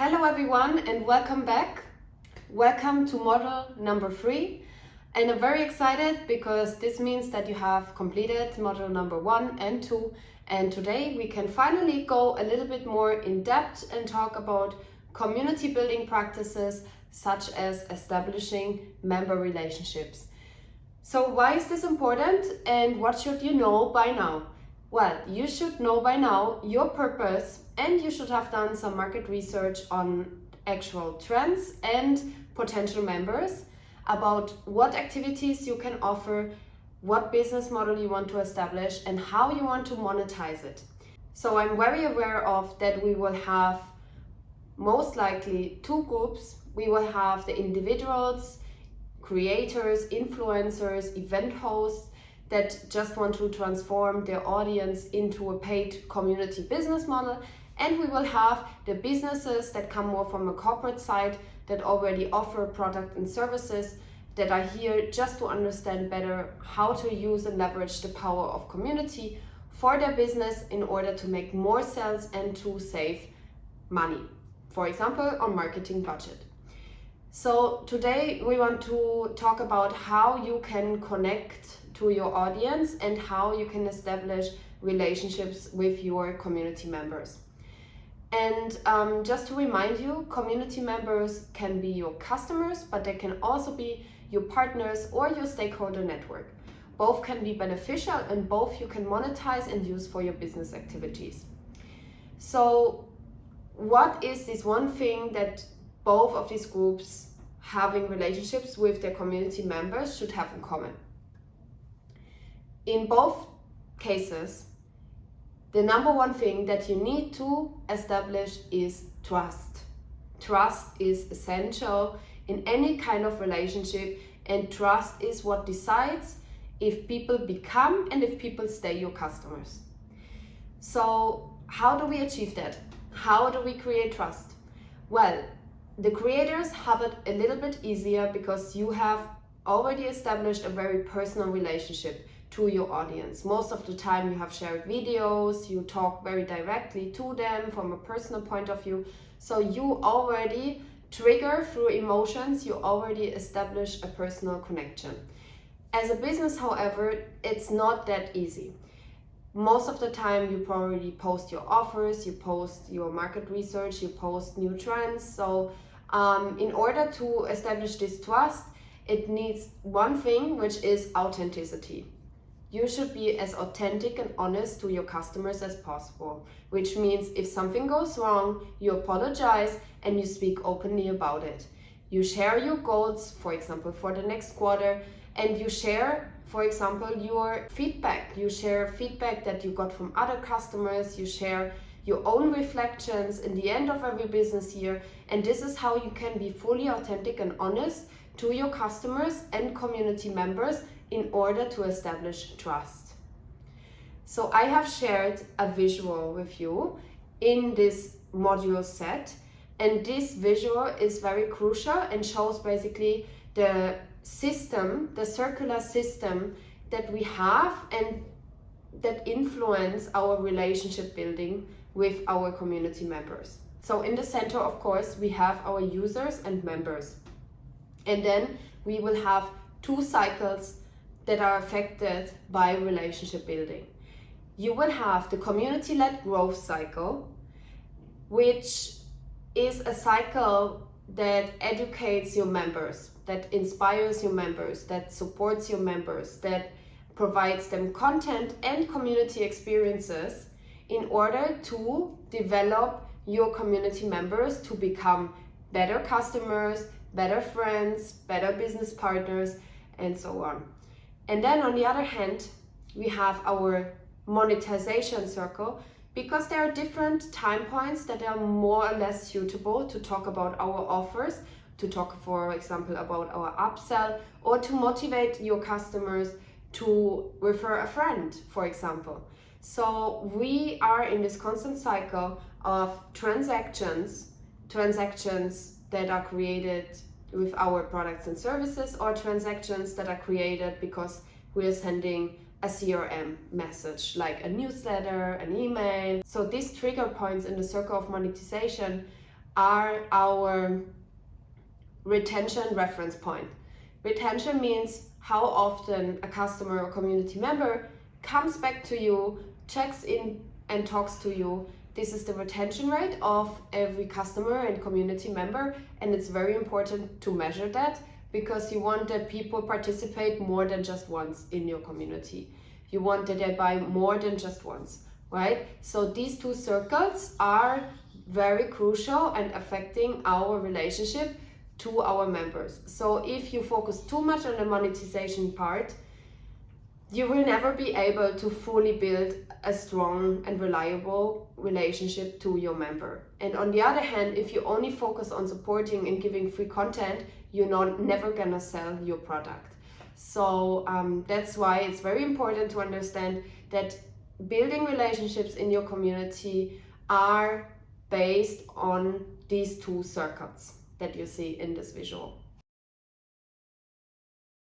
Hello everyone and welcome back. Welcome to module number 3. And I'm very excited because this means that you have completed module number 1 and 2. And today we can finally go a little bit more in depth and talk about community building practices such as establishing member relationships. So why is this important and what should you know by now? Well, you should know by now your purpose and you should have done some market research on actual trends and potential members about what activities you can offer, what business model you want to establish and how you want to monetize it. So I'm very aware of that we will have most likely two groups. We will have the individuals, creators, influencers, event hosts that just want to transform their audience into a paid community business model. And we will have the businesses that come more from a corporate side that already offer product and services that are here just to understand better how to use and leverage the power of community for their business in order to make more sales and to save money, for example, on marketing budget. So today we want to talk about how you can connect to your audience and how you can establish relationships with your community members. And just to remind you, community members can be your customers, but they can also be your partners or your stakeholder network. Both can be beneficial and both you can monetize and use for your business activities. So what is this one thing that both of these groups having relationships with their community members should have in common? In both cases, the number one thing that you need to establish is trust. Trust is essential in any kind of relationship, and trust is what decides if people become and if people stay your customers. So how do we achieve that? How do we create trust? Well, the creators have it a little bit easier because you have already established a very personal relationship to your audience. Most of the time you have shared videos, you talk very directly to them from a personal point of view. So you already trigger through emotions, you already establish a personal connection. As a business, however, it's not that easy. Most of the time you probably post your offers, you post your market research, you post new trends. So in order to establish this trust, it needs one thing, which is authenticity. You should be as authentic and honest to your customers as possible, which means if something goes wrong, you apologize and you speak openly about it. You share your goals, for example, for the next quarter, and you share, for example, your feedback. You share feedback that you got from other customers, you share your own reflections in the end of every business year, and this is how you can be fully authentic and honest to your customers and community members in order to establish trust. So I have shared a visual with you in this module set, and this visual is very crucial and shows basically the system, the circular system that we have and that influence our relationship building with our community members. So in the center, of course, we have our users and members. And then we will have two cycles that are affected by relationship building. You will have the community-led growth cycle, which is a cycle that educates your members, that inspires your members, that supports your members, that provides them content and community experiences in order to develop your community members to become better customers, better friends, better business partners, and so on. And then on the other hand, we have our monetization circle, because there are different time points that are more or less suitable to talk about our offers, to talk, for example, about our upsell, or to motivate your customers to refer a friend, for example. So we are in this constant cycle of transactions that are created with our products and services, or transactions that are created because we are sending a CRM message like a newsletter, an email. So these trigger points in the circle of monetization are our retention reference point. Retention means how often a customer or community member comes back to you, checks in and talks to you. This is the retention rate of every customer and community member, and it's very important to measure that because you want that people participate more than just once in your community. You want that they buy more than just once, right? So these two circles are very crucial and affecting our relationship to our members. So if you focus too much on the monetization part, you will never be able to fully build a strong and reliable relationship to your member. And on the other hand, if you only focus on supporting and giving free content, you're never gonna sell your product. So that's why it's very important to understand that building relationships in your community are based on these two circuits that you see in this visual.